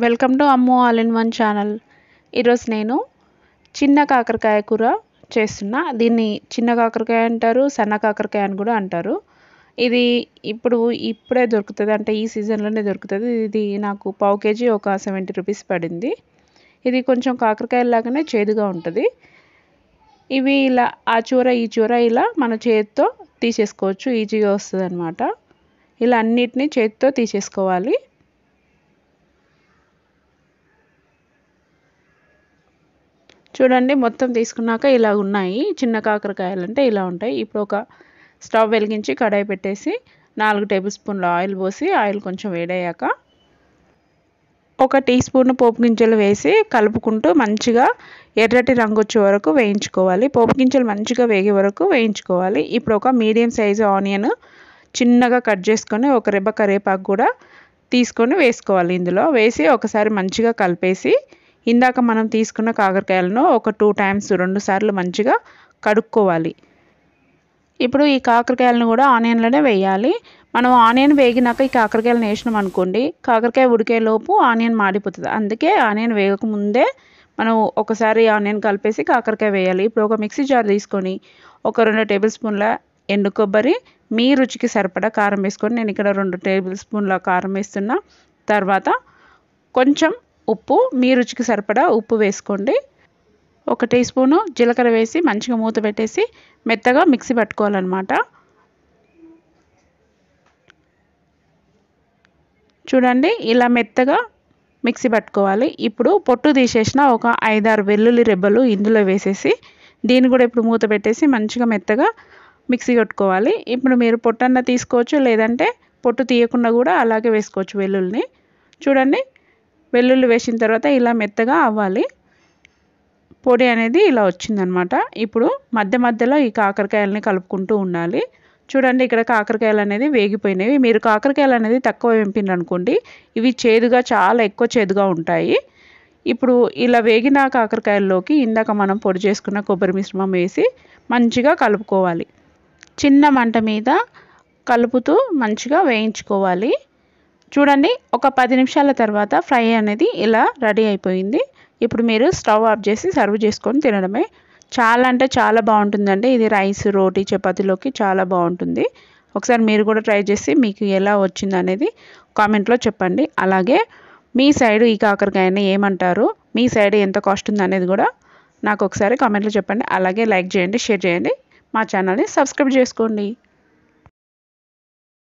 Welcome to Ammu all in one channel. ఈరోజు నేను చిన్న కాకరకాయ కూర చేస్తున్నా. దీన్ని చిన్న కాకరకాయ అంటారు, సన్న కాకరకాయ అని కూడా అంటారు. ఇది ఇప్పుడే దొరుకుతుంది, అంటే ఈ సీజన్లోనే దొరుకుతుంది. ఇది నాకు పావు కేజీ ఒక 70 రూపీస్ పడింది. ఇది కొంచెం కాకరకాయలాగానే చేదుగా ఉంటుంది. ఇవి ఇలా ఆ చూర ఈ చూర ఇలా మన చేతితో తీసేసుకోవచ్చు, ఈజీగా వస్తుంది అన్నమాట. ఇలా అన్నిటినీ చేతితో తీసేసుకోవాలి. చూడండి, మొత్తం తీసుకున్నాక ఇలా ఉన్నాయి. చిన్న కాకరకాయలు అంటే ఇలా ఉంటాయి. ఇప్పుడు ఒక స్టవ్ వెలిగించి కడాయి పెట్టేసి 4 టేబుల్ స్పూన్ల ఆయిల్ పోసి, ఆయిల్ కొంచెం వేడయ్యాక 1 టీ స్పూన్ పోపు గింజలు వేసి కలుపుకుంటూ మంచిగా ఎర్రటి రంగు వచ్చే వరకు వేయించుకోవాలి. పోపు గింజలు మంచిగా వేగే వరకు వేయించుకోవాలి. ఇప్పుడు ఒక మీడియం సైజు ఆనియన్ చిన్నగా కట్ చేసుకొని, ఒక రెబ్బ కరివేపాకు కూడా తీసుకొని వేసుకోవాలి. ఇందులో వేసి ఒకసారి మంచిగా కలిపేసి, ఇందాక మనం తీసుకున్న కాకరకాయలను ఒక 2 టైమ్స్ 2 సార్లు మంచిగా కడుక్కోవాలి. ఇప్పుడు ఈ కాకరకాయలను కూడా ఆనియన్లోనే వేయాలి. మనం ఆనియన్ వేగినాక ఈ కాకరకాయలను వేసినాం అనుకోండి, కాకరకాయ ఉడికేలోపు ఆనియన్ మాడిపోతుంది. అందుకే ఆనియన్ వేగకముందే మనం ఒకసారి ఆనియన్ కలిపేసి కాకరకాయ వేయాలి. ఇప్పుడు ఒక మిక్సీ జార్ తీసుకొని ఒక 2 టేబుల్ స్పూన్ల ఎండు కొబ్బరి, మీ రుచికి సరిపడా కారం వేసుకొని, నేను ఇక్కడ 2 టేబుల్ స్పూన్ల కారం వేస్తున్నా. తర్వాత కొంచెం ఉప్పు, మీ రుచికి సరిపడా ఉప్పు వేసుకోండి. 1 టీ స్పూను జీలకర్ర వేసి మంచిగా మూత పెట్టేసి మెత్తగా మిక్సీ పట్టుకోవాలన్నమాట. చూడండి, ఇలా మెత్తగా మిక్సీ పట్టుకోవాలి. ఇప్పుడు పొట్టు తీసేసిన ఒక 5-6 వెల్లుల్లి రెబ్బలు ఇందులో వేసేసి, దీన్ని కూడా ఇప్పుడు మూత పెట్టేసి మంచిగా మెత్తగా మిక్సీ కొట్టుకోవాలి. ఇప్పుడు మీరు పొట్టన్న తీసుకోవచ్చు, లేదంటే పొట్టు తీయకుండా కూడా అలాగే వేసుకోవచ్చు వెల్లుల్లిని. చూడండి, వెల్లుల్లి వేసిన తర్వాత ఇలా మెత్తగా అవ్వాలి. పొడి అనేది ఇలా వచ్చిందనమాట. ఇప్పుడు మధ్య మధ్యలో ఈ కాకరకాయలని కలుపుకుంటూ ఉండాలి. చూడండి, ఇక్కడ కాకరకాయలు అనేది వేగిపోయినవి. మీరు కాకరకాయలు అనేది తక్కువ వేంపినారు అనుకోండి, ఇవి చేదుగా, చాలా ఎక్కువ చేదుగా ఉంటాయి. ఇప్పుడు ఇలా వేగిన కాకరకాయల్లోకి ఇందాక మనం పొడి చేసుకున్న కొబ్బరి మిశ్రమం వేసి మంచిగా కలుపుకోవాలి. చిన్న మంట మీద కలుపుతూ మంచిగా వేయించుకోవాలి. చూడండి, ఒక 10 నిమిషాల తర్వాత ఫ్రై అనేది ఇలా రెడీ అయిపోయింది. ఇప్పుడు మీరు స్టవ్ ఆఫ్ చేసి సర్వ్ చేసుకొని తినడమే. చాలా అంటే చాలా బాగుంటుందండి. ఇది రైస్, రోటీ, చపాతీలోకి చాలా బాగుంటుంది. ఒకసారి మీరు కూడా ట్రై చేసి మీకు ఎలా వచ్చింది అనేది కామెంట్లో చెప్పండి. అలాగే మీ సైడ్ ఈ కాకరకాయని ఏమంటారు, మీ సైడ్ ఎంత కాస్ట్ ఉంది అనేది కూడా నాకు ఒకసారి కామెంట్లో చెప్పండి. అలాగే లైక్ చేయండి, షేర్ చేయండి, మా ఛానల్ని సబ్స్క్రైబ్ చేసుకోండి.